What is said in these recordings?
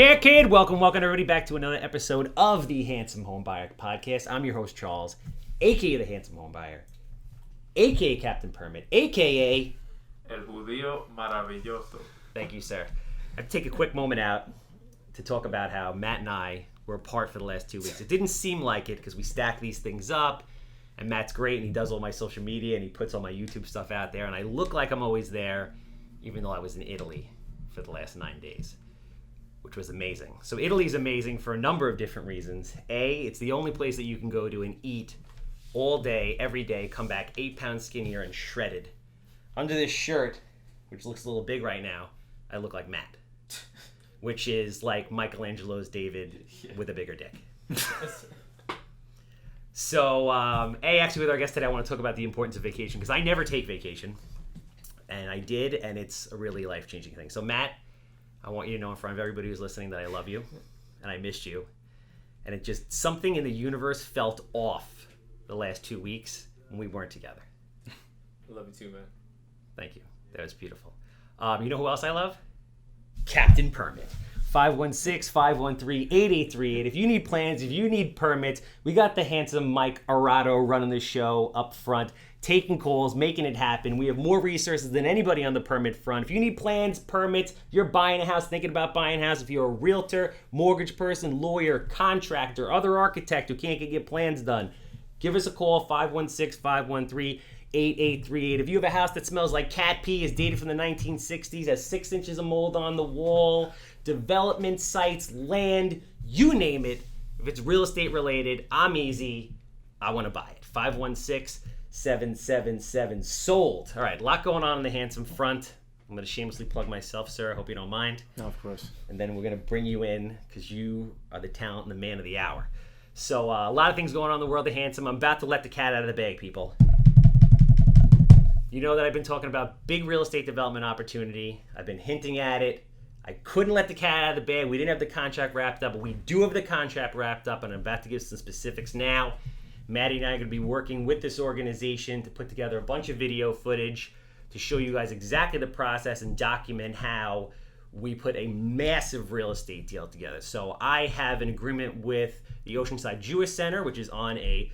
Yeah, kid. Welcome everybody back to another episode of the Handsome Homebuyer podcast. I'm your host, Charles, AKA the Handsome Homebuyer, AKA Captain Permit, AKA El Judío Maravilloso. Thank you, sir. I have to take a quick moment out to talk about how Matt and I were apart for the last 2 weeks. It didn't seem like it because we stack these things up, and Matt's great, and he does all my social media, and he puts all my YouTube stuff out there, and I look like I'm always there, even though I was in Italy for the last 9 days, which was amazing. So Italy's amazing for a number of different reasons. A, it's the only place that you can go to and eat all day, every day, come back 8 pounds skinnier and shredded. Under this shirt, which looks a little big right now, I look like Matt, which is like Michelangelo's David with a bigger dick. So, actually with our guest today, I want to talk about the importance of vacation, because I never take vacation, and I did, and it's a really life-changing thing. So Matt, I want you to know in front of everybody who's listening that I love you, and I missed you, and it just, something in the universe felt off the last 2 weeks when we weren't together. I love you too, man. Thank you. That was beautiful. You know who else I love? Captain Permit. 516-513-8838. If you need plans, if you need permits, we got the handsome Mike Arado running the show up front, taking calls, making it happen. We have more resources than anybody on the permit front. If you need plans, permits, you're buying a house, thinking about buying a house, if you're a realtor, mortgage person, lawyer, contractor, other architect who can't get your plans done, give us a call, 516-513-8838. If you have a house that smells like cat pee, is dated from the 1960s, has 6 inches of mold on the wall, development sites, land, you name it. If it's real estate related, I'm easy. I want to buy it. 516-777-SOLD. All right, a lot going on in the handsome front. I'm going to shamelessly plug myself, sir. I hope you don't mind. No, of course. And then we're going to bring you in because you are the talent and the man of the hour. So a lot of things going on in the world of handsome. I'm about to let the cat out of the bag, people. You know that I've been talking about big real estate development opportunity. I've been hinting at it. I couldn't let the cat out of the bag. We didn't have the contract wrapped up, but we do have the contract wrapped up, and I'm about to give some specifics now. Maddie and I are going to be working with this organization to put together a bunch of video footage to show you guys exactly the process and document how we put a massive real estate deal together. So I have an agreement with the Oceanside Jewish Center, which is on a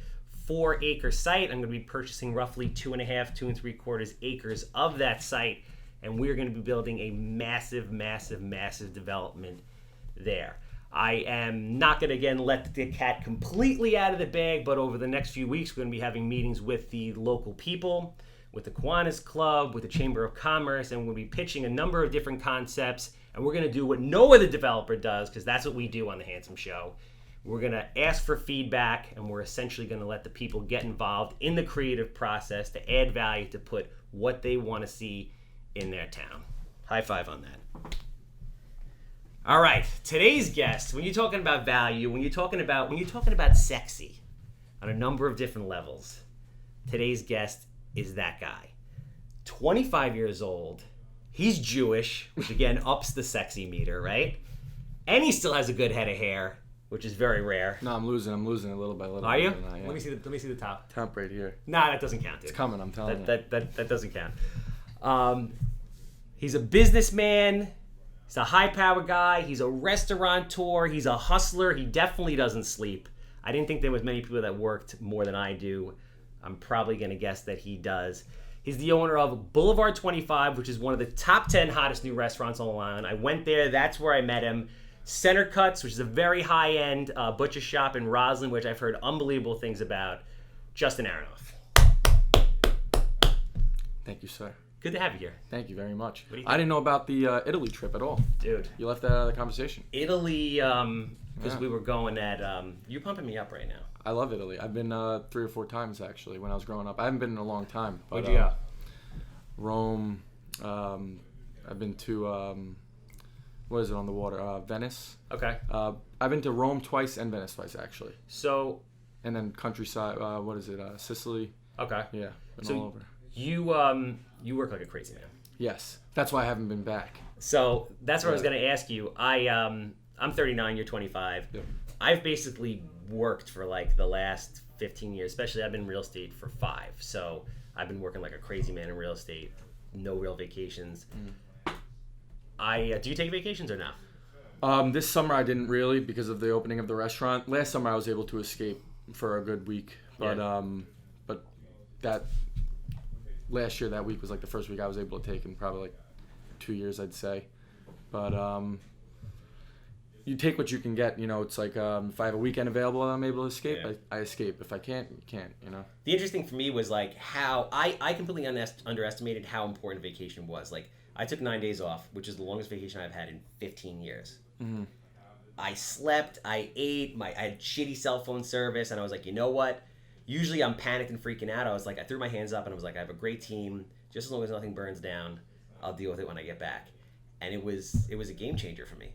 4-acre site. I'm going to be purchasing roughly 2.5 acres of that site, and we're going to be building a massive development there. I am not going to, again, let the cat completely out of the bag, but over the next few weeks, we're going to be having meetings with the local people, with the Kiwanis Club, with the Chamber of Commerce, and we'll be pitching a number of different concepts, and we're going to do what no other developer does, because that's what we do on The Handsome Show. We're going to ask for feedback, and we're essentially going to let the people get involved in the creative process to add value, to put what they want to see in their town. High five on that. All right, today's guest, when you're talking about value, when you're talking about sexy on a number of different levels, today's guest is that guy. 25 years old. He's Jewish, which again ups the sexy meter, right? And he still has a good head of hair, which is very rare. No, I'm losing a little by little. Are you? Now, yeah. Let me see the top. Top right here. Nah, that doesn't count, dude. It's coming, I'm telling you. That doesn't count. He's a businessman. He's a high-powered guy. He's a restaurateur. He's a hustler. He definitely doesn't sleep. I didn't think there was many people that worked more than I do. I'm probably going to guess that he does. He's the owner of Boulevard 25, which is one of the top 10 hottest new restaurants on Long Island. I went there. That's where I met him. Center Cuts, which is a very high-end butcher shop in Roslyn, which I've heard unbelievable things about. Justin Aronoff. Thank you, sir. Good to have you here. Thank you very much. What do you I didn't know about the Italy trip at all. Dude. You left that out of the conversation. Italy, because we were going at, you're pumping me up right now. I love Italy. I've been 3 or 4 times, actually, when I was growing up. I haven't been in a long time. But, Where'd you go? Rome. I've been to, what is it on the water? Venice. Okay. I've been to Rome twice and Venice twice, actually. So. And then countryside, what is it? Sicily. Okay. Yeah, been so all over. You work like a crazy man. Yes. That's why I haven't been back. So that's what I was going to ask you. I'm 39, you're 25. Yep. I've basically worked for like the last 15 years, especially I've been in real estate for 5. So I've been working like a crazy man in real estate, no real vacations. Do you take vacations or not? This summer I didn't really because of the opening of the restaurant. Last summer I was able to escape for a good week, but that last year that week was like the first week I was able to take in probably like 2 years, I'd say. But you take what you can get. You know, it's like if I have a weekend available and I'm able to escape, I escape. If I can't, you can't. You know. The interesting for me was like how I completely underestimated how important vacation was. Like I took 9 days off, which is the longest vacation I've had in 15 years. Mm-hmm. I slept, I ate, I had shitty cell phone service, and I was like, you know what? Usually I'm panicked and freaking out. I was like, I threw my hands up and I was like, I have a great team. Just as long as nothing burns down, I'll deal with it when I get back. And it was a game changer for me.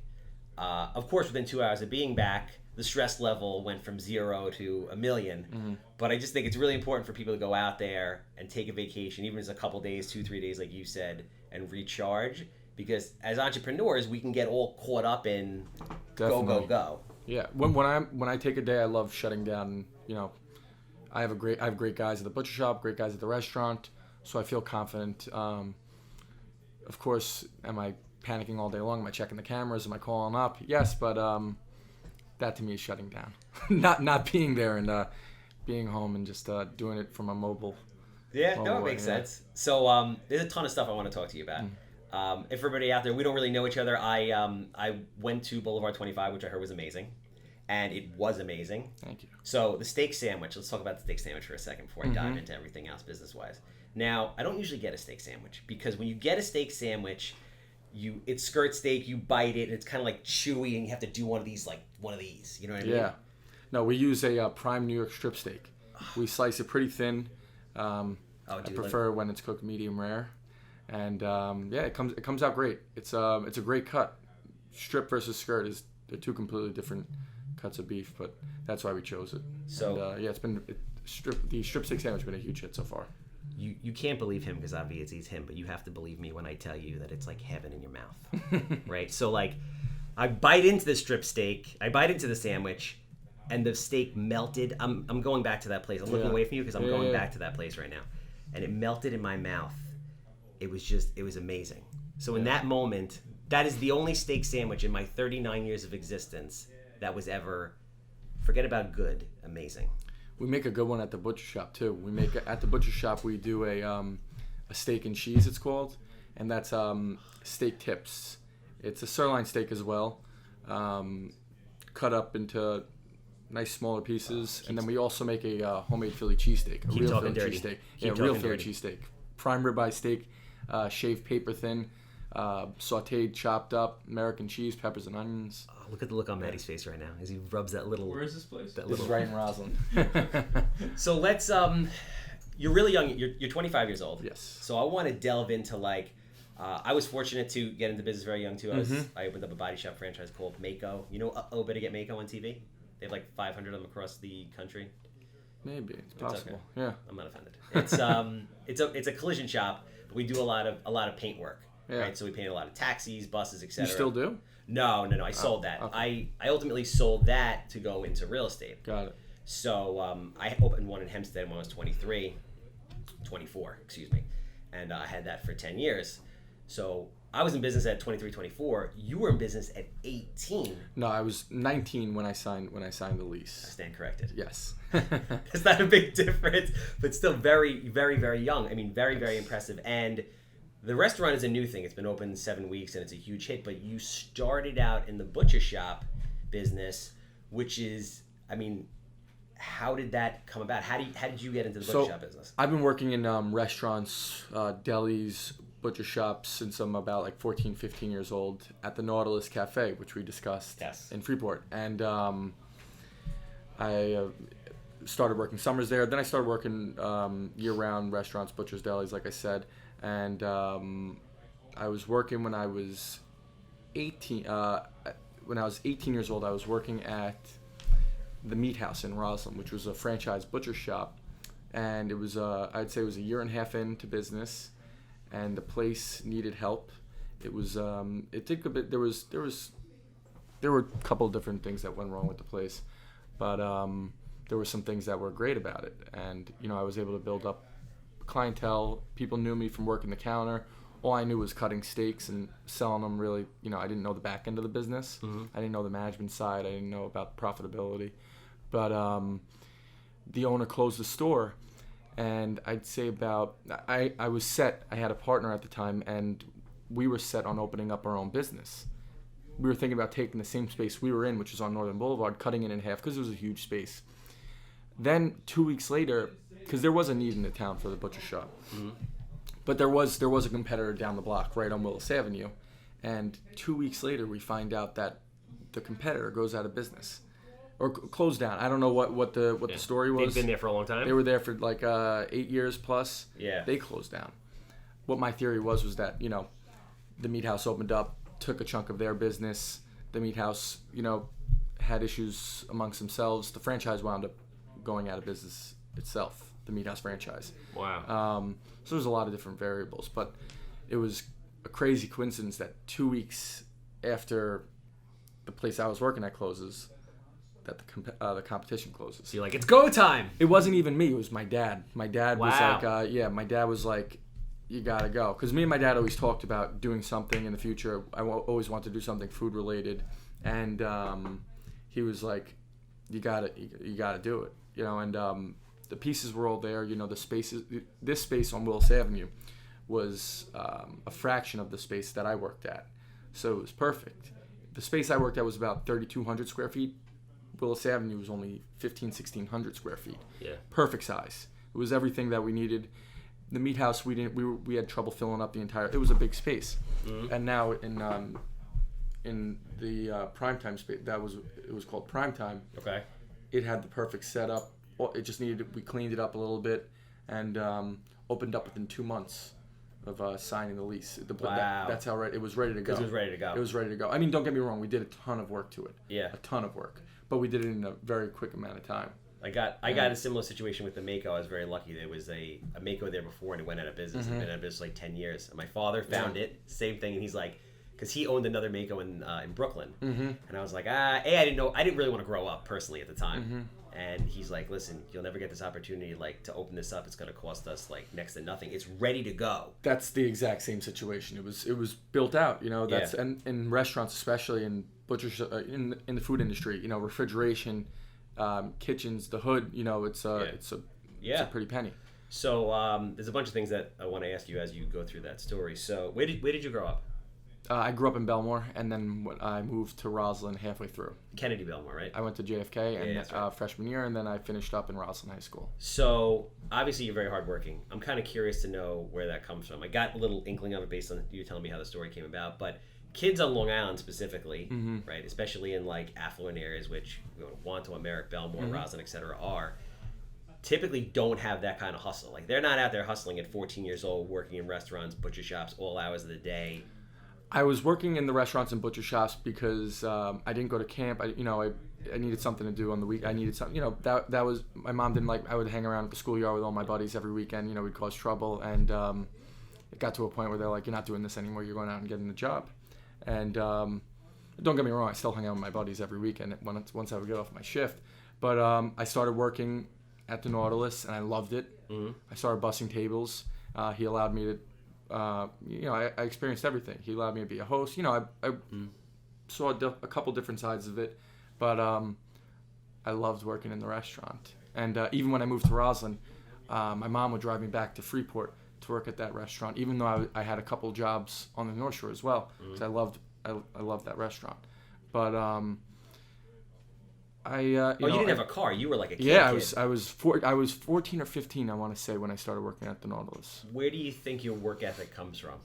Of course, within 2 hours of being back, the stress level went from 0 to 1,000,000. Mm-hmm. But I just think it's really important for people to go out there and take a vacation, even if it's a couple days, 2-3 days, like you said, and recharge. Because as entrepreneurs, we can get all caught up in Definitely. go. Yeah, when I take a day, I love shutting down. You know, I have great guys at the butcher shop, great guys at the restaurant, so I feel confident. Of course, am I panicking all day long? Am I checking the cameras? Am I calling up? Yes, but that to me is shutting down. not being there and being home and just doing it from a mobile. Yeah, no, it makes sense. So there's a ton of stuff I want to talk to you about. If everybody out there, we don't really know each other. I went to Boulevard 25, which I heard was amazing, and it was amazing. Thank you. So the steak sandwich. Let's talk about the steak sandwich for a second before I dive into everything else business-wise. Now, I don't usually get a steak sandwich because when you get a steak sandwich, it's skirt steak. You bite it, and it's kind of like chewy, and you have to do one of these. You know what I mean? Yeah. No, we use a prime New York strip steak. We slice it pretty thin. I prefer when it's cooked medium rare. And it comes out great. It's a great cut. Strip versus skirt they're two completely different cuts of beef, but that's why we chose it. So the strip steak sandwich has been a huge hit so far. You can't believe him because obviously it's him, but you have to believe me when I tell you that it's like heaven in your mouth, right? So like, I bite into the strip steak, I bite into the sandwich, and the steak melted. I'm going back to that place. I'm looking away from you because I'm going back to that place right now, and it melted in my mouth. It was amazing. So in that moment, that is the only steak sandwich in my 39 years of existence that was ever, forget about good, amazing. We make a good one at the butcher shop too. At the butcher shop we do a steak and cheese, it's called, and that's steak tips. It's a sirloin steak as well, cut up into nice smaller pieces, and then we also make a homemade Philly cheesesteak, a real Philly cheesesteak. Yeah, real Philly cheesesteak, prime ribeye steak. Shaved paper thin, sauteed, chopped up, American cheese, peppers and onions. Oh, look at the look on Maddie's face right now as he rubs that little. Where is this place? This is right in Roslyn. So let's. You're really young. You're 25 years old. Yes. So I want to delve into I was fortunate to get into business very young too. I opened up a body shop franchise called Mako. You know, Better Get Mako on TV. They have like 500 of them across the country. Maybe it's possible. Okay. Yeah. I'm not offended. It's a collision shop. We do a lot of paint work, right? So we paint a lot of taxis, buses, etc. You still do? No. I sold that. Okay. I ultimately sold that to go into real estate. Got it. So I opened one in Hempstead when I was 24, excuse me, and I had that for 10 years. So I was in business at 23, 24. You were in business at 18. No, I was 19 when I signed the lease. I stand corrected. Yes. It's not a big difference, but still very, very, very young. I mean, very, very impressive. And the restaurant is a new thing. It's been open 7 weeks, and it's a huge hit. But you started out in the butcher shop business, which is, I mean, how did that come about? How did you get into the butcher shop business? I've been working in restaurants, delis, butcher shops since I'm about like 14, 15 years old at the Nautilus Cafe, which we discussed in Freeport. And I started working summers there. Then I started working year-round restaurants, butchers, delis, like I said. And I was working when I was 18. When I was 18 years old, I was working at the Meat House in Roslyn, which was a franchise butcher shop. And it was, I'd say, it was a year and a half into business, and the place needed help. It was, it took a bit. There were a couple of different things that went wrong with the place, but there were some things that were great about it. And I was able to build up clientele. People knew me from working the counter, all I knew was cutting steaks and selling them. Really, I didn't know the back end of the business. I didn't know the management side. I didn't know about profitability. But the owner closed the store, and I'd say I was set. I had a partner at the time, and we were set on opening up our own business. We were thinking about taking the same space we were in, which was on Northern Boulevard, cutting it in half because it was a huge space. Then 2 weeks later, because there was a need in the town for the butcher shop, but there was a competitor down the block right on Willis Avenue, and 2 weeks later we find out that the competitor goes out of business or closed down. I don't know what the story was. They've been there for a long time. They were there for like 8 years plus. Yeah. They closed down. What my theory was that the meat house opened up, took a chunk of their business. The meat house had issues amongst themselves. The franchise wound up going out of business itself, the meat house franchise. Wow. So there's a lot of different variables, but it was a crazy coincidence that 2 weeks after the place I was working at closes, that the competition closes. So you're like, it's go time. It wasn't even me. It was my dad. My dad was Wow. like, my dad was like, you gotta go. Because me and my dad always talked about doing something in the future. I always wanted to do something food related, and he was like, you gotta do it. And the pieces were all there. This space on Willis Avenue was a fraction of the space that I worked at, so it was perfect. The space I worked at was about 3,200 square feet. Willis Avenue was only 1,600 square feet. Yeah. Perfect size. It was everything that we needed. The meat house, we had trouble filling up the entire. It was a big space, and now in the primetime space, it was called primetime. Okay. It had the perfect setup. It just we cleaned it up a little bit, and opened up within 2 months of signing the lease. Wow. That's how it was ready to go. Because it was ready to go. It was ready to go. I mean, don't get me wrong. We did a ton of work to it. Yeah. A ton of work, but we did it in a very quick amount of time. I got a similar situation with the Mako. I was very lucky. There was a Mako there before, and it went out of business. It's been out of business like 10 years. And my father found it, same thing, and he's like, because he owned another Mako in Brooklyn, and I was like, I didn't really want to grow up personally at the time. And he's like, listen, you'll never get this opportunity to open this up. It's going to cost us next to nothing. It's ready to go. That's the exact same situation. It was built out. And in restaurants, especially in butchers, in the food industry, refrigeration. Kitchens, the hood, it's a pretty penny. So there's a bunch of things that I want to ask you as you go through that story. So where did you grow up? I grew up in Belmore, and then I moved to Roslyn halfway through. Kennedy Belmore, right? I went to JFK and right. Freshman year, and then I finished up in Roslyn High School. So obviously you're very hardworking. I'm kind of curious to know where that comes from. I got a little inkling of it based on you telling me how the story came about, but kids on Long Island specifically, right, especially in affluent areas, which Wantagh, Merrick, Belmore, Roslyn, etc., are typically don't have that kind of hustle. They're not out there hustling at 14 years old, working in restaurants, butcher shops, all hours of the day. I was working in the restaurants and butcher shops because I didn't go to camp. I needed something to do on the week. I needed something. That was my mom didn't like. I would hang around at the schoolyard with all my buddies every weekend. We'd cause trouble, and it got to a point where they're like, "You're not doing this anymore. You're going out and getting a job." And don't get me wrong, I still hung out with my buddies every weekend once I would get off my shift. But I started working at the Nautilus, and I loved it. I started bussing tables. He allowed me to, I experienced everything. He allowed me to be a host. I saw a couple different sides of it, but I loved working in the restaurant. And even when I moved to Roslyn, my mom would drive me back to Freeport to work at that restaurant, even though I had a couple jobs on the North Shore as well, because I loved that restaurant. But you didn't have a car. You were like a kid. Yeah, I was 14 or 15, I want to say, when I started working at the Nautilus. Where do you think your work ethic comes from?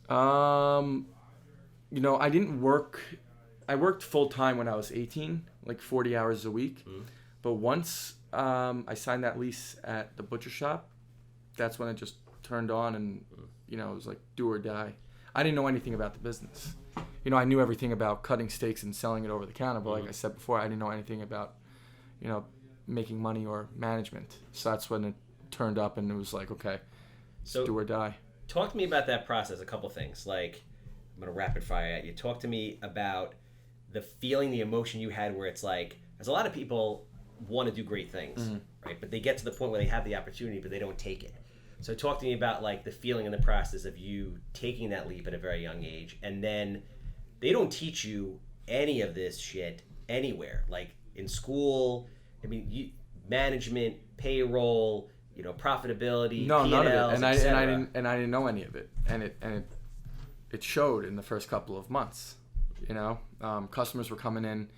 I didn't work. I worked full time when I was 18, like 40 hours a week. But once I signed that lease at the butcher shop, that's when it just turned on, and it was like do or die. I didn't know anything about the business. I knew everything about cutting steaks and selling it over the counter, but like I said before, I didn't know anything about making money or management. So that's when it turned up, and it was like, okay, so do or die. Talk to me about that process. A couple things. I'm gonna rapid fire at you. Talk to me about the feeling, the emotion you had, where it's like, there's a lot of people want to do great things, right? But they get to the point where they have the opportunity, but they don't take it. So talk to me about like the feeling and the process of you taking that leap at a very young age, and then they don't teach you any of this shit anywhere, like in school. I mean, management, payroll, profitability, No, P&Ls, none of it, etc. and I didn't know any of it, and it showed in the first couple of months. Customers were coming in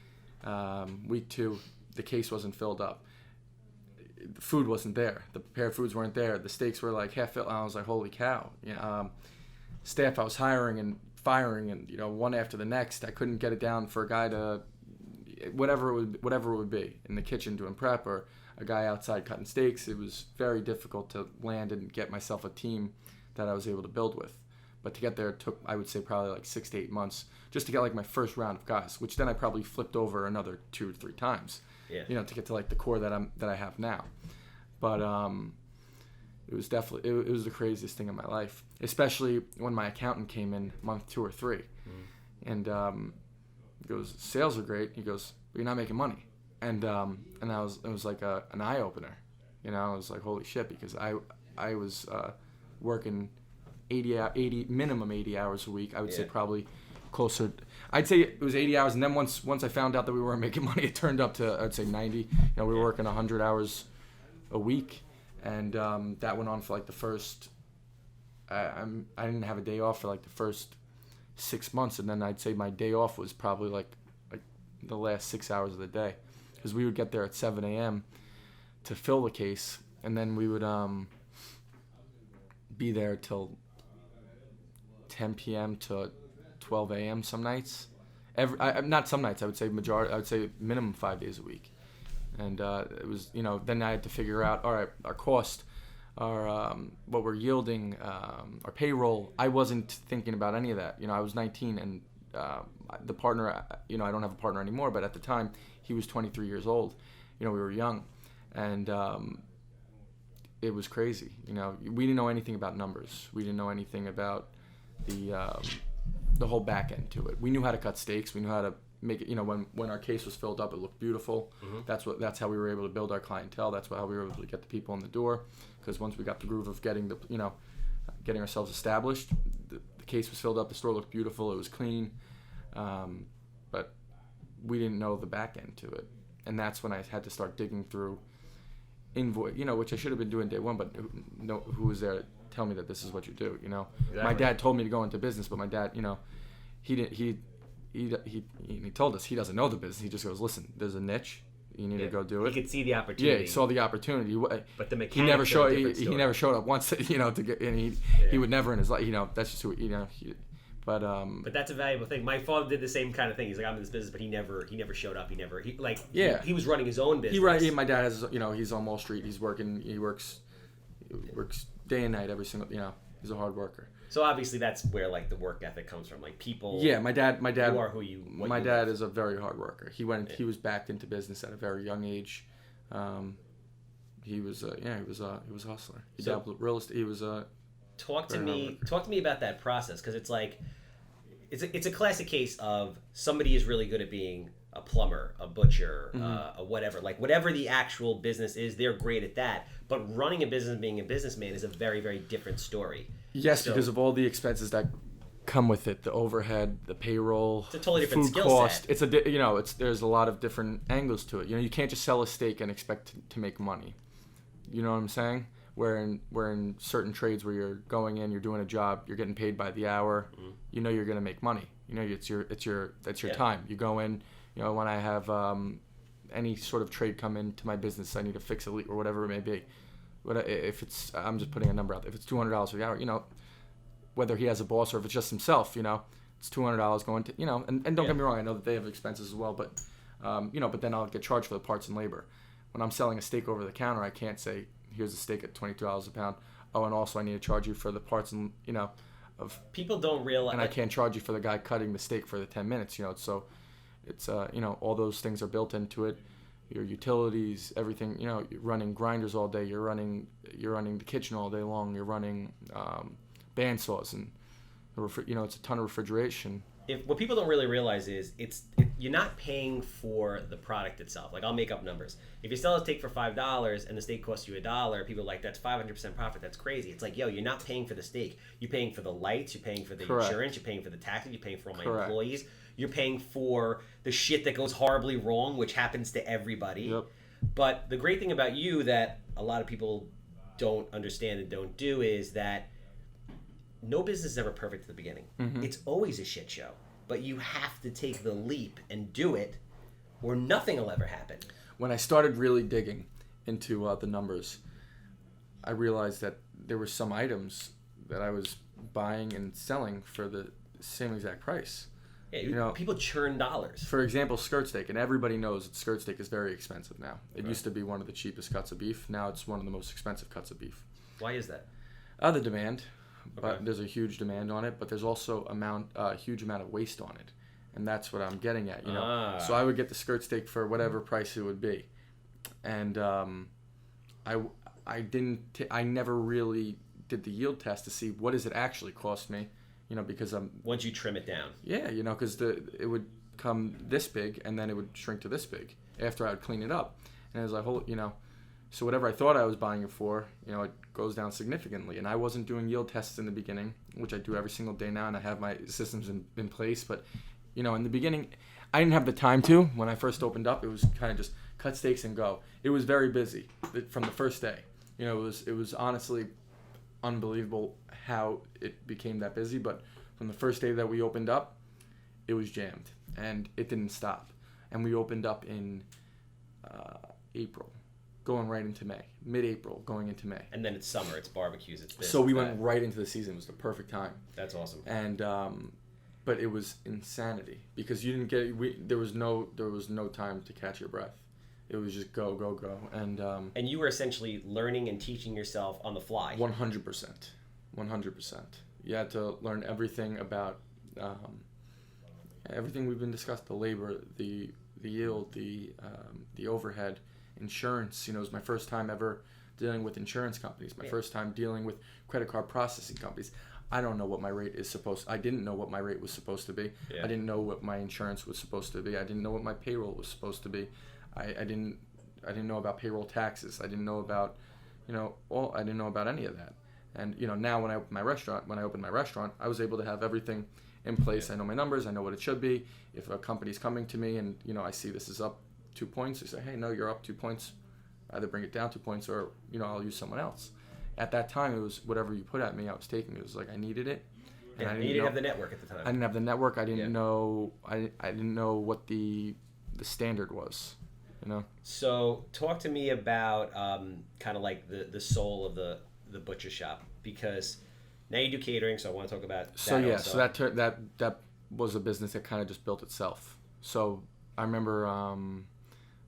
week 2, the case wasn't filled up. The food wasn't there. The prepared foods weren't there. The steaks were like half filled. I was like, holy cow. Staff I was hiring and firing, and one after the next. I couldn't get it down for a guy to whatever it would be in the kitchen doing prep, or a guy outside cutting steaks. It was very difficult to land and get myself a team that I was able to build with. But to get there, it took, I would say, probably like 6 to 8 months just to get like my first round of guys, which then I probably flipped over another 2 or 3 times. Yeah. To get to like the core that I have now. But it was definitely it was the craziest thing in my life, especially when my accountant came in month 2 or 3, and he goes, sales are great. He goes, but you're not making money, and it was like an eye opener. I was like, holy shit, because I was working 80 minimum 80 hours a week. I would say probably closer. I'd say it was 80 hours, and then once I found out that we weren't making money, it turned up to, I'd say 90. We were working 100 hours a week, and that went on for like the first. I didn't have a day off for like the first 6 months, and then I'd say my day off was probably like the last 6 hours of the day, because we would get there at 7 a.m. to fill the case, and then we would be there till 10 p.m. to 12 a.m. some nights. Not some nights, I would say majority. I would say minimum 5 days a week. And it was, then I had to figure out, all right, our cost, our what we're yielding, our payroll. I wasn't thinking about any of that. I was 19, and the partner, I don't have a partner anymore, but at the time he was 23 years old. We were young, and it was crazy. We didn't know anything about numbers. We didn't know anything about the whole back end to it. We knew how to cut steaks. We knew how to make it. When our case was filled up, it looked beautiful. Mm-hmm. That's how we were able to build our clientele. That's how we were able to get the people in the door. Because once we got the groove of getting getting ourselves established, the case was filled up. The store looked beautiful. It was clean, but we didn't know the back end to it, and that's when I had to start digging through invoice. Which I should have been doing day one, but who was there to tell me that this is what you do? Exactly. My dad told me to go into business, but my dad, he didn't. He told us he doesn't know the business. He just goes, listen, there's a niche. You need to go do it. He could see the opportunity. Yeah, he saw the opportunity. But the mechanics he never showed. are a different story. He never showed up once. To get. And he would never in his life. That's just who. But that's a valuable thing. My father did the same kind of thing. He's like, I'm in this business, but he never showed up. He was running his own business. My dad has. He's on Wall Street. He's working. He works day and night every single. He's a hard worker. So obviously that's where like the work ethic comes from. Like people. Yeah, my dad. You are who you. My dad is a very hard worker. He was backed into business at a very young age. He was a hustler. He dabbled with real estate. He was a. Talk to me about that process, because it's like, it's a classic case of somebody is really good at being a plumber, a butcher, a whatever. Like whatever the actual business is, they're great at that. But running a business and being a businessman is a very, very different story. Yes, because of all the expenses that come with it, the overhead, the payroll, it's a totally different food skill cost. set. There's a lot of different angles to it. You can't just sell a steak and expect to make money. You know what I'm saying? Where in certain trades where you're going in, you're doing a job, you're getting paid by the hour. Mm-hmm. You're going to make money. That's your time. You go in. When I have any sort of trade come into my business, I need to fix a leak or whatever it may be. If it's, I'm just putting a number out there. If it's $200 for the hour, whether he has a boss or if it's just himself, it's $200 going to, and don't get me wrong, I know that they have expenses as well, but but then I'll get charged for the parts and labor. When I'm selling a steak over the counter, I can't say, here's a steak at $22 a pound. Oh, and also I need to charge you for the parts and of people don't realize, and I can't charge you for the guy cutting the steak for the 10 minutes. So it's all those things are built into it. Your utilities, everything. You're running grinders all day. You're running the kitchen all day long. You're running bandsaws and it's a ton of refrigeration. what people don't really realize is you're not paying for the product itself. Like, I'll make up numbers. If you sell a steak for $5 and the steak costs you $1, people are like, that's 500% profit. That's crazy. It's like, yo, you're not paying for the steak. You're paying for the lights. You're paying for the Correct. insurance. You're paying for the taxes. You're paying for all my Correct. employees. You're paying for the shit that goes horribly wrong, which happens to everybody. Yep. But the great thing about you that a lot of people don't understand and don't do is that no business is ever perfect at the beginning. Mm-hmm. It's always a shit show. But you have to take the leap and do it, or nothing will ever happen. When I started really digging into the numbers, I realized that there were some items that I was buying and selling for the same exact price. Yeah, people churn dollars. For example, skirt steak, and everybody knows that skirt steak is very expensive now. It used to be one of the cheapest cuts of beef. Now it's one of the most expensive cuts of beef. Why is that? The demand. But there's a huge demand on it, but there's also a huge amount of waste on it, and that's what I'm getting at, So I would get the skirt steak for whatever price it would be, and I never really did the yield test to see what does it actually cost me, because once you trim it down. Yeah, because it would come this big and then it would shrink to this big after I would clean it up, and it was like, So whatever I thought I was buying it for, it goes down significantly. And I wasn't doing yield tests in the beginning, which I do every single day now, and I have my systems in place. But, in the beginning, I didn't have the time to. When I first opened up, it was kind of just cut steaks and go. It was very busy from the first day. It was honestly unbelievable how it became that busy. But from the first day that we opened up, it was jammed, and it didn't stop. And we opened up in April. Going right into May, mid-April, going into May. And then it's summer, it's barbecues, it's this. So we went right into the season. It was the perfect time. That's awesome. And but it was insanity because you didn't get there was no time to catch your breath. It was just go, go, go. And you were essentially learning and teaching yourself on the fly. 100%. You had to learn everything about everything we've been discussed: the labor, the yield, the overhead. Insurance, it was my first time ever dealing with insurance companies. My first time dealing with credit card processing companies. I don't know what my rate is I didn't know what my rate was supposed to be. Yeah. I didn't know what my insurance was supposed to be. I didn't know what my payroll was supposed to be. I didn't know about payroll taxes. I didn't know about, I didn't know about any of that. And now when I open my restaurant, I was able to have everything in place. I know my numbers. I know what it should be. If a company's coming to me and I see this is up 2 points, they say, hey, no, you're up 2 points. Either bring it down 2 points or, I'll use someone else. At that time, it was whatever you put at me, I was taking. It was like I needed it. And you didn't have the network at the time. I didn't have the network. I didn't know. I didn't know what the standard was. So talk to me about kind of like the soul of the butcher shop, because now you do catering. So I want to talk about that. So yeah, also. so that was a business that kind of just built itself. So I remember.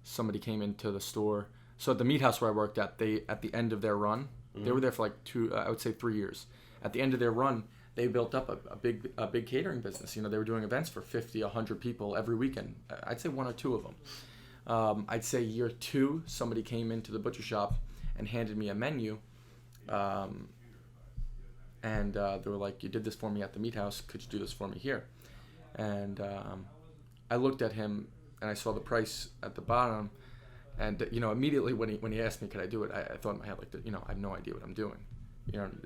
Somebody came into the store. So at the meat house where I worked at, at the end of their run, they were there for like 3 years. At the end of their run, they built up a big catering business. They were doing events for 50, 100 people every weekend. I'd say 1 or 2 of them. I'd say year 2, somebody came into the butcher shop and handed me a menu. And they were like, you did this for me at the meat house. Could you do this for me here? And I looked at him and I saw the price at the bottom. And, immediately when he asked me, could I do it, I thought in my head, like, I have no idea what I'm doing.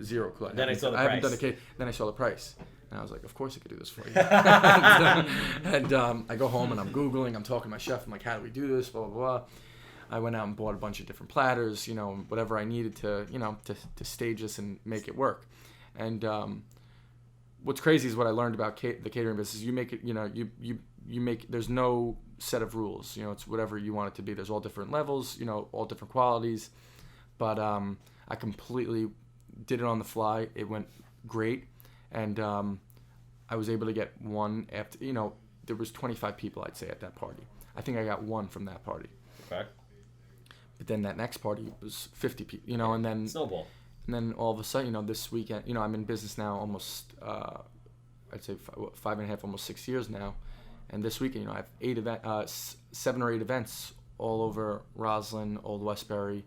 Zero clue. Then I saw the price. I haven't done a case. Then I saw the price. And I was like, of course I could do this for you. and I go home and I'm Googling. I'm talking to my chef. I'm like, how do we do this? Blah, blah, blah. I went out and bought a bunch of different platters, whatever I needed to, to stage this and make it work. And what's crazy is what I learned about the catering business. You make it, you make, there's no set of rules. It's whatever you want it to be. There's all different levels, all different qualities. But I completely did it on the fly. It went great. And I was able to get one after, there was 25 people, I'd say, at that party. I think I got one from that party. Okay. But then that next party was 50 people, and then... Snowball. And then all of a sudden, this weekend, I'm in business now almost, I'd say 5.5, almost 6 years now. And this weekend, I have 7 or 8 events all over Roslyn, Old Westbury.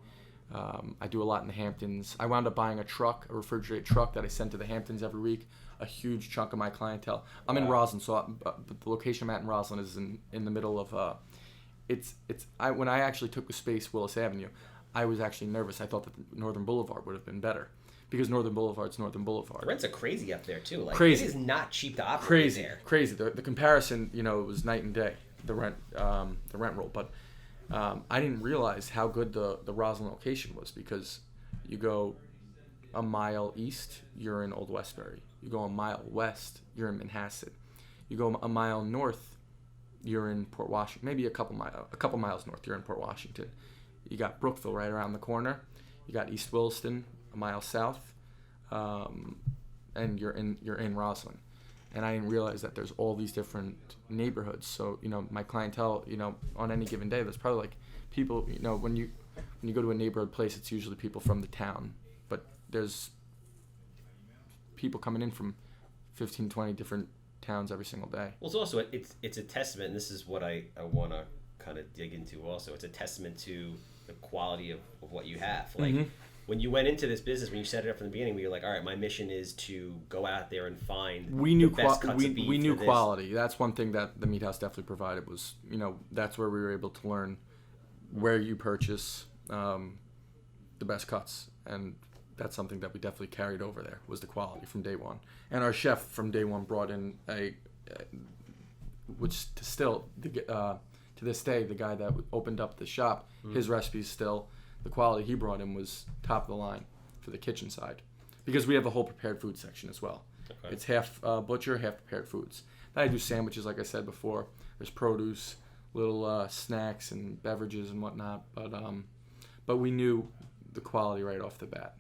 I do a lot in the Hamptons. I wound up buying a refrigerated truck that I send to the Hamptons every week. a huge chunk of my clientele. I'm in Roslyn, but the location I'm at in Roslyn is in the middle of when I actually took the space Willis Avenue, I was actually nervous. I thought that Northern Boulevard would have been better because Northern Boulevard's Northern Boulevard. Rents are crazy up there too. Like crazy. It is not cheap to operate there. Crazy. The comparison, it was night and day. The rent roll, but I didn't realize how good the Roslyn location was because you go a mile east, you're in Old Westbury. You go a mile west, you're in Manhasset. You go a mile north, you're in Port Washington. Maybe a couple miles north, you're in Port Washington. You got Brookville right around the corner. You got East Williston a mile south, and you're in Roslyn. And I didn't realize that there's all these different neighborhoods. So my clientele, on any given day, there's probably like people. When you go to a neighborhood place, it's usually people from the town, but there's people coming in from 15, 20 different towns every single day. Well, it's also it's a testament, and this is what I want to kind of dig into also. It's a testament to the quality of what you have. Like when you went into this business, when you set it up from the beginning, where you're like, all right, my mission is to go out there and find the best cuts of beef. We knew quality. That's one thing that the meat house definitely provided was, that's where we were able to learn where you purchase the best cuts. And that's something that we definitely carried over there was the quality from day one. And our chef from day one brought in which still, to this day, the guy that opened up the shop, his recipes still, the quality he brought in was top of the line for the kitchen side. Because we have a whole prepared food section as well. Okay. It's half butcher, half prepared foods. Then I do sandwiches, like I said before. There's produce, little snacks and beverages and whatnot. But we knew the quality right off the bat.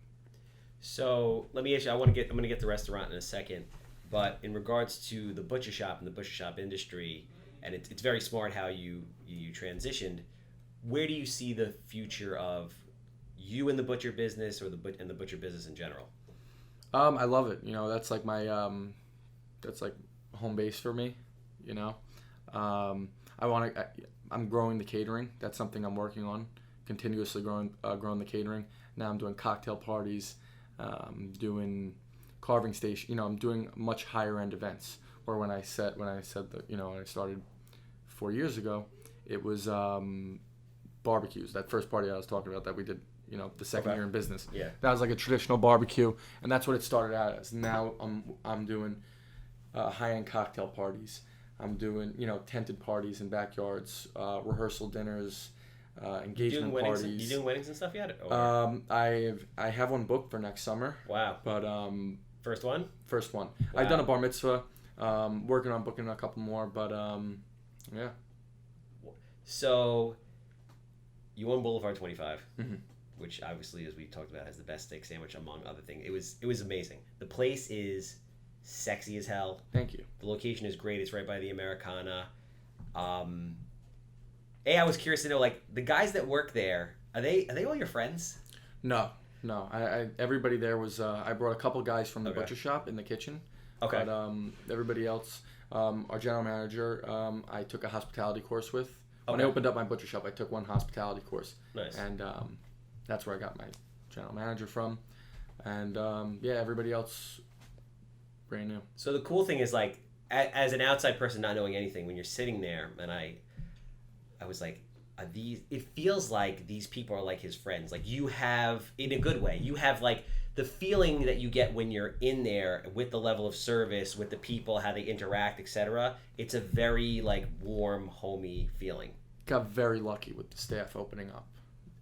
So let me ask you, I'm going to get the restaurant in a second. But in regards to the butcher shop and the butcher shop industry, and it's very smart how you transitioned. Where do you see the future of you in the butcher business or the butcher business in general? I love it. That's like my that's like home base for me. I'm growing the catering. That's something I'm working on. Continuously growing the catering. Now I'm doing cocktail parties. Doing carving station. I'm doing much higher end events. Or when I said that when I started 4 years ago, it was barbecues. That first party I was talking about that we did, the second year in business. Yeah. That was like a traditional barbecue, and that's what it started out as. Now I'm doing high-end cocktail parties. I'm doing, tented parties in backyards, rehearsal dinners, engagement parties. You doing weddings and stuff yet? I have one booked for next summer. Wow. But first one? First one. Wow. I've done a bar mitzvah. Working on booking a couple more, but yeah. So you own Boulevard 25, which obviously, as we talked about, has the best steak sandwich among other things. It was amazing. The place is sexy as hell. Thank you. The location is great. It's right by the Americana. I was curious to know, like, the guys that work there, are they all your friends? No. I everybody there was. I brought a couple guys from the butcher shop in the kitchen. Okay. But everybody else, our general manager, I took a hospitality course with. When I opened up my butcher shop, I took one hospitality course. Nice. And that's where I got my general manager from. And everybody else, brand new. So the cool thing is, like, as an outside person not knowing anything, when you're sitting there, and I was like, it feels like these people are like his friends. Like, you have, in a good way, you have, like, the feeling that you get when you're in there with the level of service, with the people, how they interact, etc. It's a very, like, warm, homey feeling. Got very lucky with the staff opening up.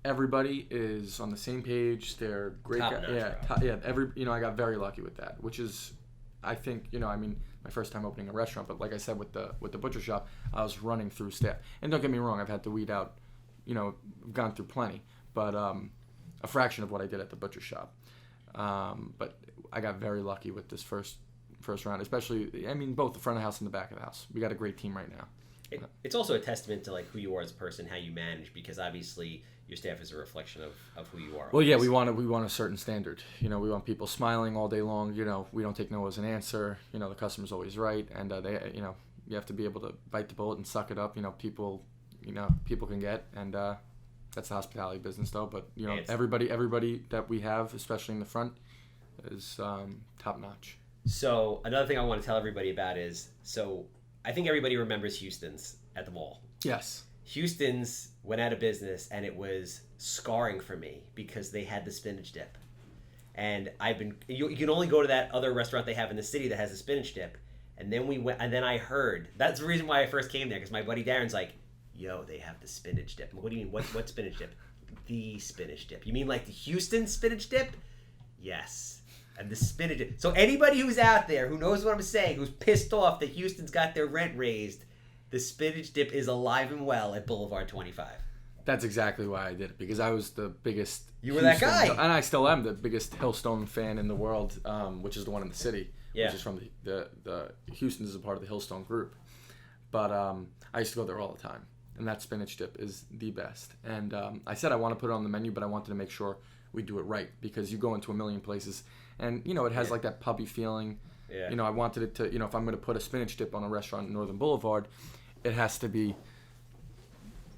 Everybody is on the same page. They're great guys. I got very lucky with that, which is, I think, my first time opening a restaurant. But like I said, with the butcher shop, I was running through staff. And don't get me wrong, I've had to weed out, I've gone through plenty, but a fraction of what I did at the butcher shop. But I got very lucky with this first round, especially, both the front of the house and the back of the house. We got a great team right now. It's also a testament to, like, who you are as a person, how you manage, because obviously your staff is a reflection of who you are. Well, yeah, we want a certain standard. We want people smiling all day long. We don't take no as an answer. The customer's always right, and you have to be able to bite the bullet and suck it up. People can get, and that's the hospitality business, though. But everybody that we have, especially in the front, is top notch. So another thing I want to tell everybody about is, so I think everybody remembers Houston's at the mall. Yes. Houston's went out of business, and it was scarring for me because they had the spinach dip. And you can only go to that other restaurant they have in the city that has the spinach dip. And then we went, and then I heard, that's the reason why I first came there, because my buddy Darren's like, yo, they have the spinach dip. I'm like, what do you mean? What spinach dip? The spinach dip. You mean like the Houston spinach dip? Yes. And the spinach dip. So anybody who's out there who knows what I'm saying, who's pissed off that Houston's got their rent raised, the spinach dip is alive and well at Boulevard 25. That's exactly why I did it, because I was the biggest... You were that guy! And I still am the biggest Hillstone fan in the world, which is the one in the city, yeah. which is from the Houston is a part of the Hillstone group. But I used to go there all the time, and that spinach dip is the best. And I said I want to put it on the menu, but I wanted to make sure we do it right, because you go into a million places, and, you know, it has like that puppy feeling. Yeah. You know, I wanted it to, you know, if I'm going to put a spinach dip on a restaurant in Northern Boulevard, it has to be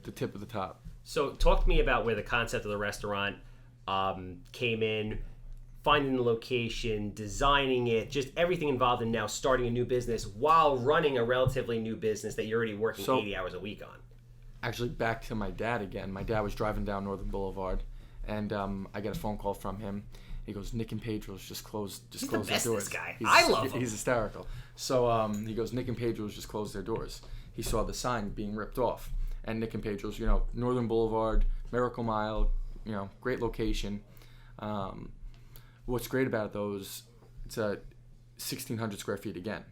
the tip of the top. So talk to me about where the concept of the restaurant came in, finding the location, designing it, just everything involved in now starting a new business while running a relatively new business that you're already working 80 hours a week on. Actually, back to my dad again. My dad was driving down Northern Boulevard, and I get a phone call from him. He goes, Nick and Pedros just closed their doors. This guy. I love him. He's hysterical. So he goes, Nick and Pedros just closed their doors. He saw the sign being ripped off. And Nick and Pedros, you know, Northern Boulevard, Miracle Mile, you know, great location. What's great about it, though, is it's a 1,600 square feet again,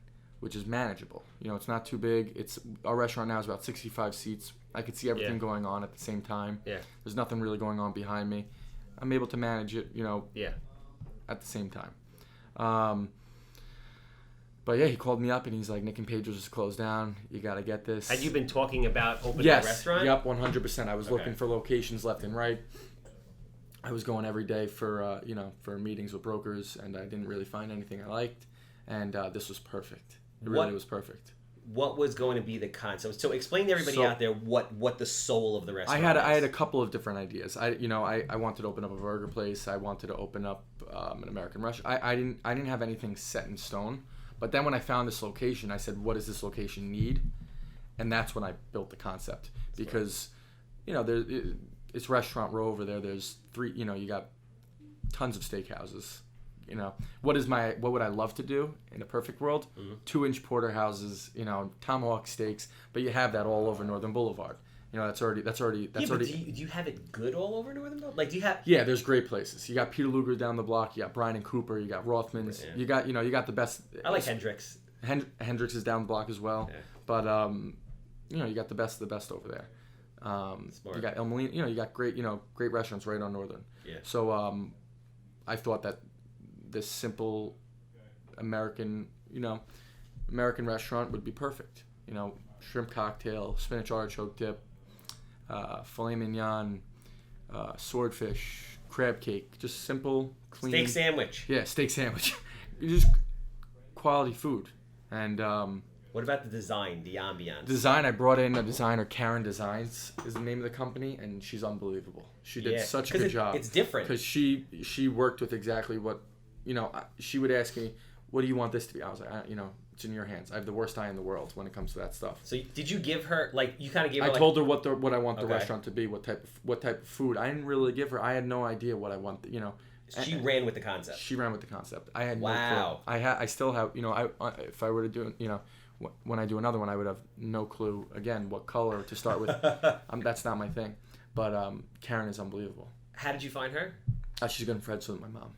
which is manageable. You know, it's not too big. Our restaurant now is about 65 seats. I could see everything going on at the same time. Yeah. There's nothing really going on behind me. I'm able to manage it, you know, at the same time. But yeah, he called me up and he's like, Nick and Pedros is closed down. You got to get this. Had you been talking about opening a restaurant? Yep, 100%. I was looking for locations left and right. I was going every day for meetings with brokers, and I didn't really find anything I liked. And this was perfect. It really was perfect. What was going to be the concept? So explain to everybody out there what the soul of the restaurant is. I had a couple of different ideas. I wanted to open up a burger place. I wanted to open up an American restaurant. I didn't have anything set in stone. But then when I found this location, I said, what does this location need? And that's when I built the concept. Because, you know, it's Restaurant Row over there. There's you got tons of steakhouses. You know, what would I love to do in a perfect world? 2-inch porterhouses, you know, tomahawk steaks, but you have that all over Northern Boulevard. You know, that's already. But do you have it good all over Northern Boulevard? Like, do you have? Yeah, there's great places. You got Peter Luger down the block. You got Bryan and Cooper. You got Rothman's. Yeah. You got the best. I like Hendrix. Hendrix is down the block as well. Yeah. But you got the best of the best over there. Smart. You got El Molino. You got great restaurants right on Northern. Yeah. So I thought that this simple American restaurant would be perfect. You know, shrimp cocktail, spinach artichoke dip, filet mignon, swordfish, crab cake, just simple, clean. Steak sandwich. Yeah, steak sandwich. Just quality food. And what about the design, the ambiance? Design, I brought in a designer, Karen Designs is the name of the company, and she's unbelievable. She did such a good job. It's different. Because she worked with exactly what, she would ask me, what do you want this to be? I was like, it's in your hands. I have the worst eye in the world when it comes to that stuff. So did you give her, you kind of gave her, I told her what I want the restaurant to be, what type of food. I didn't really give her, I had no idea what I want, She ran with the concept. She ran with the concept. I had no clue. I still have, if I were to do, when I do another one, I would have no clue, again, what color to start with. That's not my thing. But Karen is unbelievable. How did you find her? She's good friends with my mom.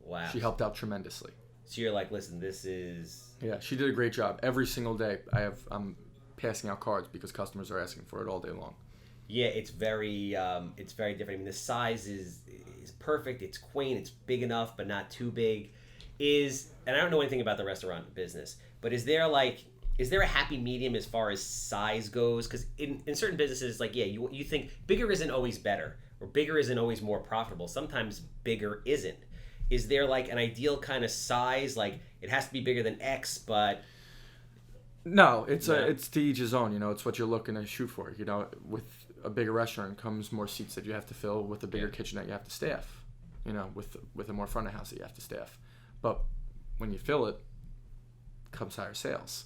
Wow. She helped out tremendously. So you're like, listen, this is... Yeah, she did a great job. Every single day, I'm passing out cards because customers are asking for it all day long. Yeah, it's very different. I mean, the size is perfect. It's quaint. It's big enough, but not too big. And I don't know anything about the restaurant business, but is there a happy medium as far as size goes? Because in certain businesses, you think bigger isn't always better, or bigger isn't always more profitable. Sometimes bigger isn't. Is there an ideal kind of size? It has to be bigger than X, but... No, it's to each his own. It's what you're looking to shoot for. With a bigger restaurant comes more seats that you have to fill. With a bigger kitchen that you have to staff. With a more front of house that you have to staff. But when you fill it, comes higher sales.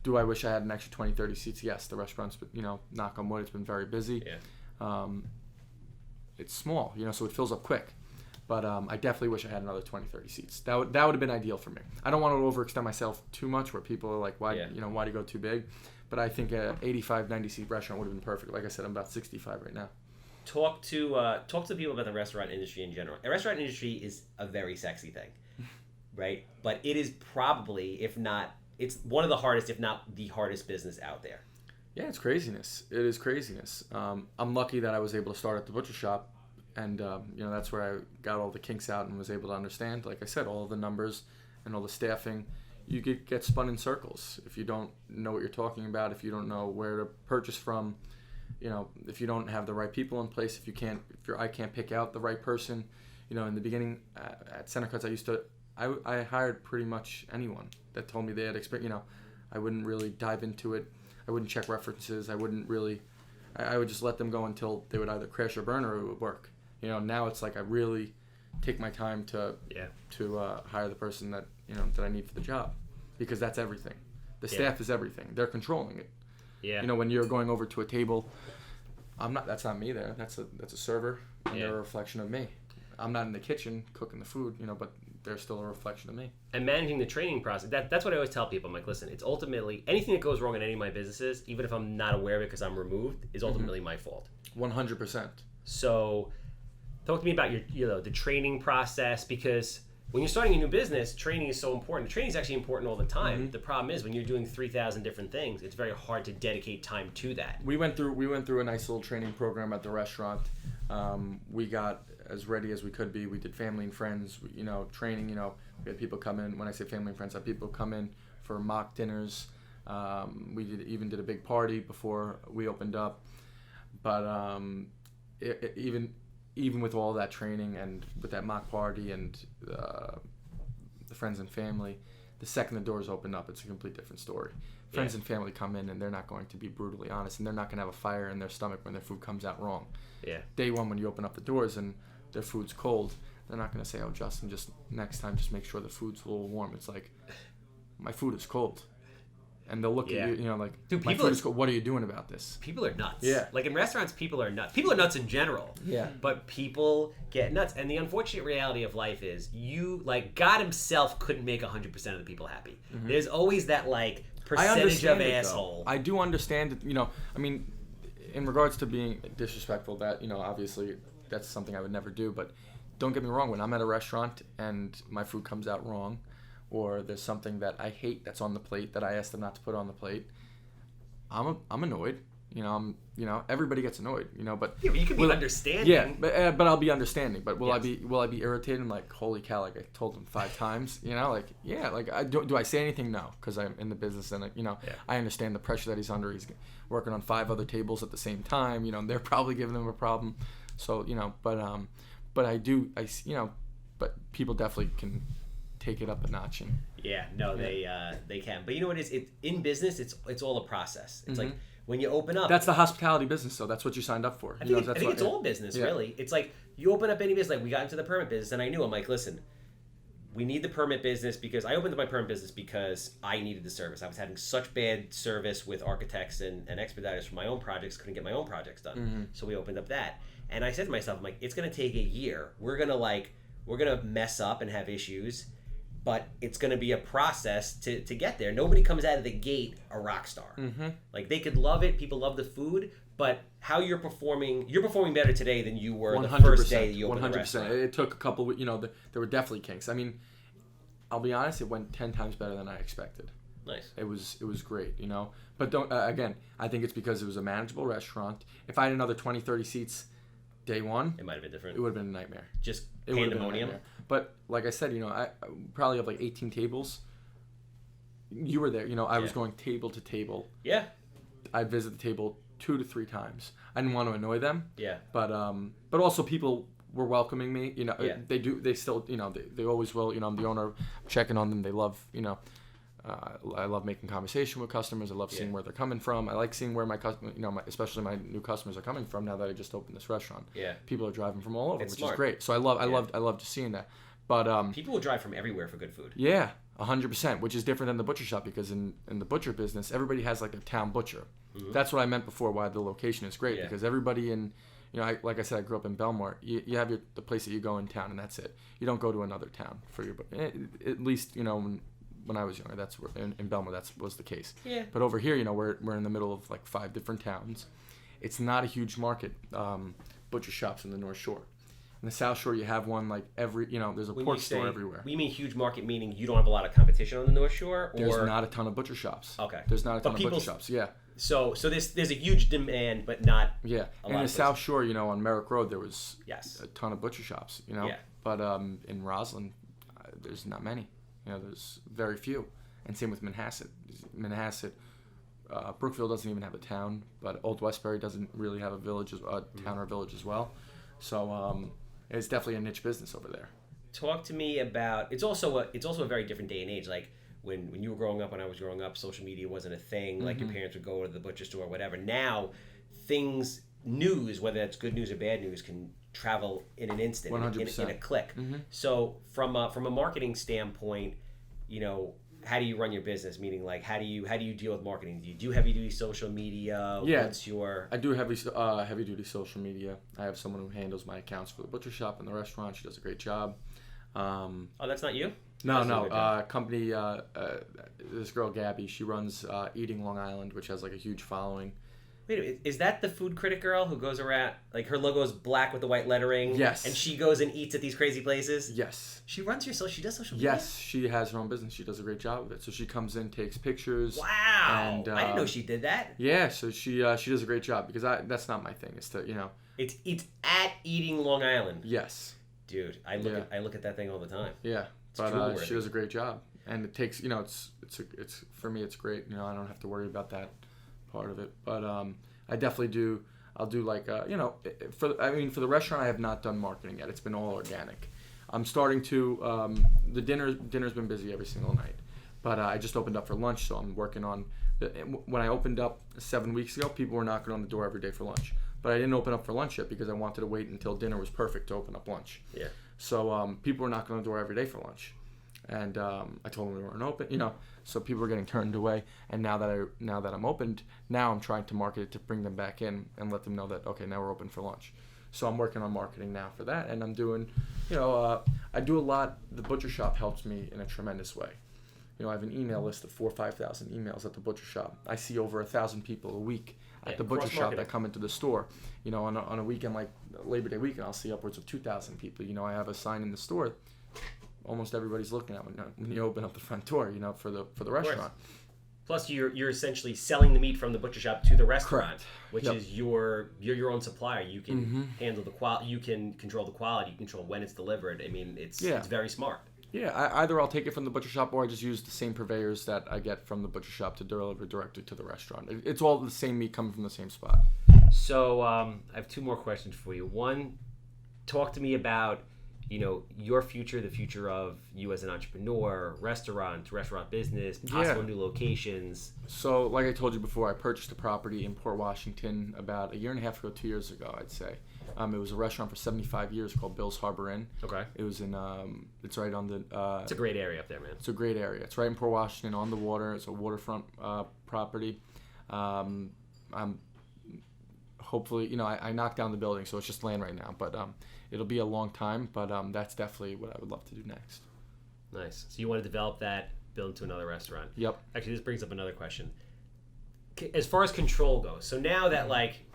Do I wish I had an extra 20, 30 seats? Yes, the restaurant's, knock on wood, it's been very busy. Yeah. It's small, so it fills up quick. But I definitely wish I had another 20, 30 seats. That would have been ideal for me. I don't want to overextend myself too much where people are like, why do you go too big? But I think an 85, 90 seat restaurant would have been perfect. Like I said, I'm about 65 right now. Talk to people about the restaurant industry in general. The restaurant industry is a very sexy thing, right? But it is probably, if not, it's one of the hardest, if not the hardest business out there. Yeah, it's craziness. It is craziness. I'm lucky that I was able to start at the butcher shop, and that's where I got all the kinks out and was able to understand, like I said, all the numbers and all the staffing. You get spun in circles if you don't know what you're talking about, if you don't know where to purchase from, if you don't have the right people in place, if your eye can't pick out the right person. In the beginning at Center Cuts, I hired pretty much anyone that told me they had experience. I wouldn't really dive into it. I wouldn't check references. I wouldn't really. I would just let them go until they would either crash or burn or it would work. Now it's like I really take my time to hire the person that that I need for the job, because that's everything. The staff is everything. They're controlling it. Yeah. When you're going over to a table, that's not me there. That's a server, and they're a reflection of me. I'm not in the kitchen cooking the food, but they're still a reflection of me. And managing the training process, that's what I always tell people. I'm like, listen, it's ultimately, anything that goes wrong in any of my businesses, even if I'm not aware of it because I'm removed, is ultimately my fault. 100%. So talk to me about your the training process, because when you're starting a new business, training is so important. Training is actually important all the time. Mm-hmm. The problem is when you're doing 3,000 different things, it's very hard to dedicate time to that. We went through a nice little training program at the restaurant. We got as ready as we could be. We did family and friends, training. We had people come in. When I say family and friends, I had people come in for mock dinners. We even did a big party before we opened up. But even with all that training and with that mock party and the friends and family, the second the doors open up, it's a complete different story. Friends and family come in and they're not going to be brutally honest, and they're not going to have a fire in their stomach when their food comes out wrong. Yeah. Day one, when you open up the doors and their food's cold, they're not going to say, "Oh, Justin, just next time, just make sure the food's a little warm." It's like, my food is cold. And they'll look at you, like, dude, my food is cold. What are you doing about this? People are nuts. Yeah. Like in restaurants, people are nuts. People are nuts in general. Yeah. But people get nuts. And the unfortunate reality of life is God himself couldn't make 100% of the people happy. Mm-hmm. There's always that, percentage of asshole. I do understand it, in regards to being disrespectful, that, obviously that's something I would never do. But don't get me wrong, when I'm at a restaurant and my food comes out wrong, or there's something that I hate that's on the plate that I asked them not to put on the plate, I'm annoyed. Everybody gets annoyed. But yeah, but you can be understanding. Yeah, but I'll be understanding. But will I be irritated? And holy cow! I told them 5 times. Do I say anything? No, because I'm in the business and I understand the pressure that he's under. He's working on 5 other tables at the same time. They're probably giving him a problem. So but I do. But people definitely can take it up a notch. And they can. But you know what it is? In business, it's all a process. It's like when you open up. That's the hospitality business, so that's what you signed up for. I think it's all business, really. It's like you open up any business. Like we got into the permit business, and I knew, I'm like, listen, we need the permit business because I opened up my permit business because I needed the service. I was having such bad service with architects and expediters for my own projects, couldn't get my own projects done. Mm-hmm. So we opened up that. And I said to myself, I'm like, it's going to take a year. We're going to mess up and have issues, but it's going to be a process to get there. Nobody comes out of the gate a rock star. Mm-hmm. They could love it. People love the food, but how you're performing better today than you were 100%, the first day that you opened 100%. The restaurant. It took a couple, there were definitely kinks. I mean, I'll be honest, it went 10 times better than I expected. Nice. It was great, But don't again, I think it's because it was a manageable restaurant. If I had another 20, 30 seats day one, it might have been different. It would have been a nightmare. Just pandemonium. But like I said, I probably have 18 tables. You were there, I was going table to table. Yeah. I'd visit the table 2 to 3 times. I didn't want to annoy them. Yeah. But also people were welcoming me. They still, they always will. I'm the owner, checking on them. They love, I love making conversation with customers. I love seeing where they're coming from. I like seeing where my customers, especially my new customers are coming from now that I just opened this restaurant. Yeah. People are driving from all over, which is great. So I loved just seeing that. But People will drive from everywhere for good food. yeah, 100%, which is different than the butcher shop, because in the butcher business, everybody has like a town butcher. That's what I meant before, why the location is great, Yeah. because everybody in, like I said, I grew up in Belmore. You have the place that you go in town, and that's it. You don't go to another town for your, at least, when I was younger, that's where, in Belmore, that was the case. Yeah. But over here, we're in the middle of like 5 different towns. It's not a huge market, butcher shops in the North Shore. In the South Shore, you have one like every, there's a pork store everywhere. We mean huge market, meaning you don't have a lot of competition on the North Shore? Or... There's not a ton of butcher shops. Okay. There's not a ton of butcher shops, yeah. So there's a huge demand, but not yeah. In the South Shore, on Merrick Road, there was a ton of butcher shops, Yeah. But in Roslyn, there's not many. There's very few. And same with Manhasset. Brookville doesn't even have a town, but Old Westbury doesn't really have a village, town or village as well. So it's definitely a niche business over there. Talk to me about. It's also a very different day and age. Like when you were growing up, when I was growing up, social media wasn't a thing. Like your parents would go to the butcher store or whatever. Now, news, whether that's good news or bad news, can travel in an instant, 100%. in a click. So from a marketing standpoint, how do you run your business? Meaning, like, how do you deal with marketing? Do you do heavy duty social media? Yeah, I do heavy duty social media. I have someone who handles my accounts for the butcher shop and the restaurant. She does a great job. Oh, that's not you? No. Company. This girl Gabby. She runs Eating Long Island, which has like a huge following. Wait a minute, is that the food critic girl who goes around, like her logo is black with the white lettering? Yes. And she goes and eats at these crazy places? Yes. She does social media? Yes, she has her own business. She does a great job of it. So she comes in, takes pictures. Wow. And, I didn't know she did that. Yeah, so she does a great job, because that's not my thing. It's to, It's at Eating Long Island. Yes. Dude, I look at that thing all the time. Yeah. But she does a great job. And it takes, it's for me, it's great. I don't have to worry about that part of it. But I definitely do. I'll do like for the restaurant, I have not done marketing yet. It's been all organic. I'm starting to. The dinner's been busy every single night, but I just opened up for lunch, so I'm working on. When I opened up 7 weeks ago, people were knocking on the door every day for lunch, but I didn't open up for lunch yet because I wanted to wait until dinner was perfect to open up lunch. Yeah. So people were knocking on the door every day for lunch, and I told them we weren't open. So people were getting turned away. And now that I'm opened, now I'm trying to market it to bring them back in and let them know that, okay, now we're open for lunch. So I'm working on marketing now for that, and I'm doing, I do a lot. The butcher shop helps me in a tremendous way. I have an email list of 4,000 or 5,000 emails at the butcher shop. I see over 1,000 people a week at the butcher shop that come into the store. On a weekend like Labor Day weekend, I'll see upwards of 2,000 people. I have a sign in the store. Almost everybody's looking at when you open up the front door, for the restaurant. Plus, you're essentially selling the meat from the butcher shop to the restaurant, correct. Which is you're your own supplier. You can handle the quality. You can control the quality. You control when it's delivered. I mean, it's very smart. Yeah, either I'll take it from the butcher shop, or I just use the same purveyors that I get from the butcher shop to deliver directly to the restaurant. It's all the same meat coming from the same spot. So I have 2 more questions for you. One, talk to me about your future, the future of you as an entrepreneur, restaurant business, possible new locations. So, like I told you before, I purchased a property in Port Washington about 1.5 years ago, 2 years ago, I'd say. It was a restaurant for 75 years called Bill's Harbor Inn. Okay. It was in, it's right on the... it's a great area up there, man. It's a great area. It's right in Port Washington, on the water. It's a waterfront property. I'm hopefully, I knocked down the building, so it's just land right now. But it'll be a long time, but that's definitely what I would love to do next. Nice. So you want to develop that, build into another restaurant. Yep. Actually, this brings up another question. As far as control goes, so now that, like,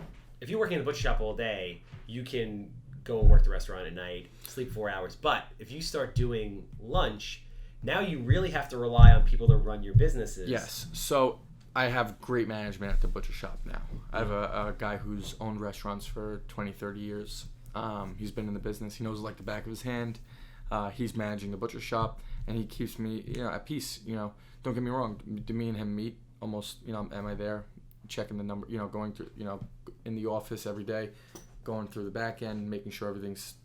if you're working in the butcher shop all day, you can go and work the restaurant at night, sleep 4 hours. But if you start doing lunch, now you really have to rely on people to run your businesses. Yes. So I have great management at the butcher shop now. I have a guy who's owned restaurants for 20, 30 years. He's been in the business. He knows it like the back of his hand. He's managing the butcher shop, and he keeps me, at peace. Don't get me wrong. Do me and him meet almost? Am I there, checking the number? Going through, in the office every day, going through the back end, making sure everything's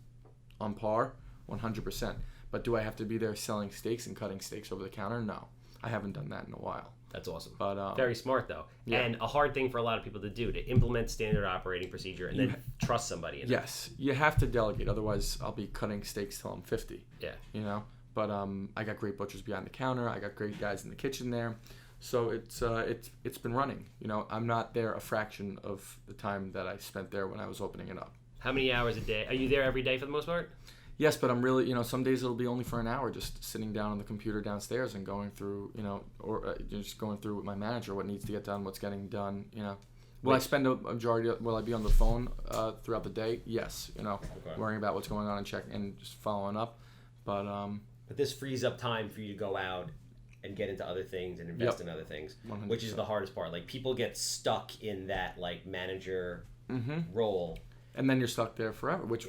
on par, 100%. But do I have to be there selling steaks and cutting steaks over the counter? No. I haven't done that in a while. That's awesome. But very smart though, and a hard thing for a lot of people to do, to implement standard operating procedure and then trust somebody. Yes, you have to delegate. Otherwise, I'll be cutting steaks till I'm 50. Yeah. You know, but I got great butchers behind the counter. I got great guys in the kitchen there, so it's been running. You know, I'm not there a fraction of the time that I spent there when I was opening it up. How many hours a day? Are you there every day for the most part? Yes, but I'm really, you know, some days it'll be only for an hour, just sitting down on the computer downstairs and going through, you know, or just going through with my manager what needs to get done, what's getting done, you know. Will I spend a majority of, will I be on the phone throughout the day? Yes, you know, worrying about what's going on and checking and just following up. But this frees up time for you to go out and get into other things and invest in other things, 100%. Which is the hardest part. Like, people get stuck in that, like, manager role. And then you're stuck there forever, which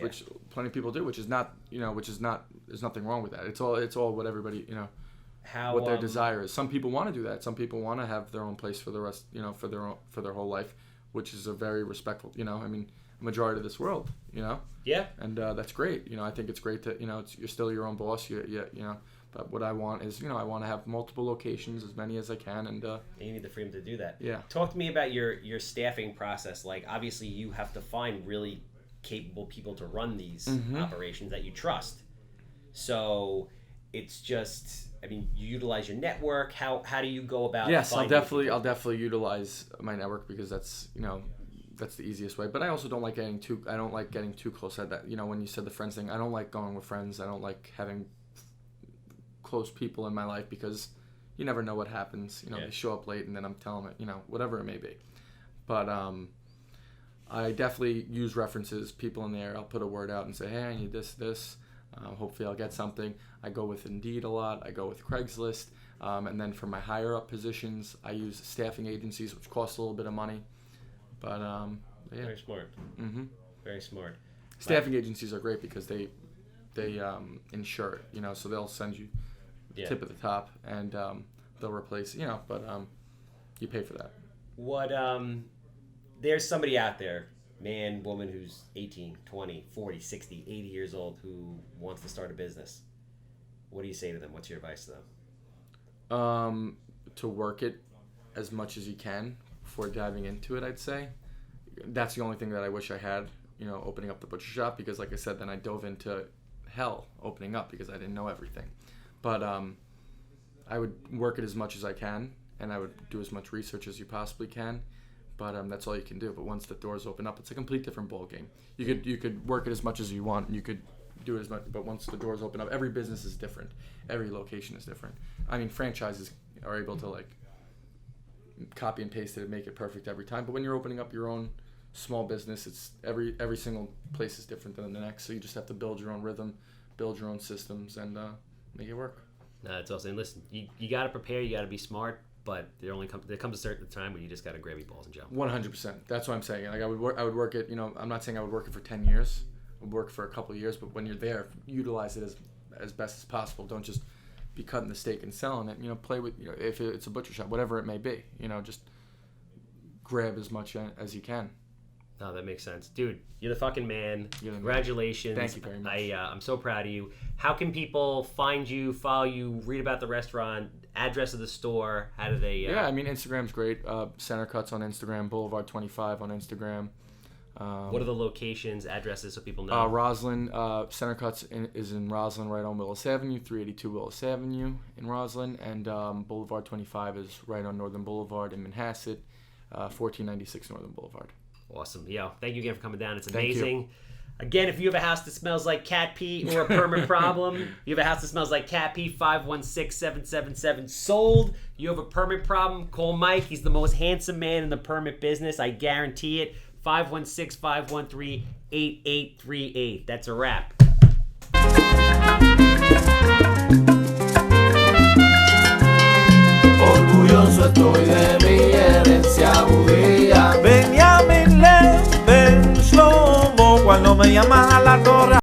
plenty of people do, which is not, you know, there's nothing wrong with that. It's all what everybody, you know, what their desire is. Some people want to do that. Some people want to have their own place for the rest, you know, for their whole life, which is a very respectful, you know, I mean, majority of this world, you know. Yeah. And that's great. You know, I think it's great that, you know, you're still your own boss. You know, but what I want is, you know, I want to have multiple locations, as many as I can, and you need the freedom to do that. Yeah. Talk to me about your staffing process. Like, obviously, you have to find really capable people to run these operations that you trust. So it's just, I mean, you utilize your network. How do you go about? Yes, I'll definitely utilize my network, because that's, you know, that's the easiest way. But I also don't like getting too close at that. You know, when you said the friends thing, I don't like going with friends. I don't like having close people in my life, because you never know what happens. You know, they show up late and then I'm telling it, you know, whatever it may be. But I definitely use references, people in there. I'll put a word out and say, hey, I need this. Hopefully I'll get something. I go with Indeed a lot. I go with Craigslist. And then for my higher up positions, I use staffing agencies, which cost a little bit of money. But yeah. Very smart. Very smart. Staffing agencies are great because they insure it, you know, so they'll send you tip at the top, and they'll replace, you know, but you pay for that. What there's somebody out there, man, woman, who's 18, 20, 40, 60, 80 years old, who wants to start a business. What do you say to them? What's your advice to them? To work it as much as you can before diving into it, I'd say. That's the only thing that I wish I had, you know, opening up the butcher shop, because like I said, then I dove into hell opening up because I didn't know everything. But I would work it as much as I can, and I would do as much research as you possibly can. But that's all you can do. But once the doors open up, it's a complete different ball game. You could work it as much as you want, and you could do it as much. But once the doors open up, every business is different. Every location is different. I mean, franchises are able to like copy and paste it and make it perfect every time. But when you're opening up your own small business, it's every single place is different than the next. So you just have to build your own rhythm, build your own systems, and make it work. No, that's awesome. And listen, you got to prepare. You got to be smart. But there comes a certain time where you just got to grab your balls and jump. 100%. That's what I'm saying. Like I would work it. You know, I'm not saying I would work it for 10 years. I would work for a couple of years. But when you're there, utilize it as best as possible. Don't just be cutting the steak and selling it. You know, play with. You know, if it's a butcher shop, whatever it may be. You know, just grab as much as you can. No, that makes sense. Dude, you're the fucking man. Congratulations. Thank you very much. I'm so proud of you. How can people find you, follow you, read about the restaurant, address of the store? How do they... Yeah, I mean, Instagram's great. Center Cuts on Instagram, Boulevard 25 on Instagram. What are the locations, addresses, so people know? Roslyn, Center Cuts is in Roslyn, right on Willis Avenue, 382 Willis Avenue in Roslyn. And Boulevard 25 is right on Northern Boulevard in Manhasset, 1496 Northern Boulevard. Awesome. Yo, thank you again for coming down. It's amazing. Again, if you have a house that smells like cat pee or a permit problem, you have a house that smells like cat pee, 516-777 sold. You have a permit problem, call Mike. He's the most handsome man in the permit business. I guarantee it. 516-513-8838. That's a wrap. Orgulloso estoy de mi herencia judía. Benjamín le ben Shlomo, cuando me llaman a la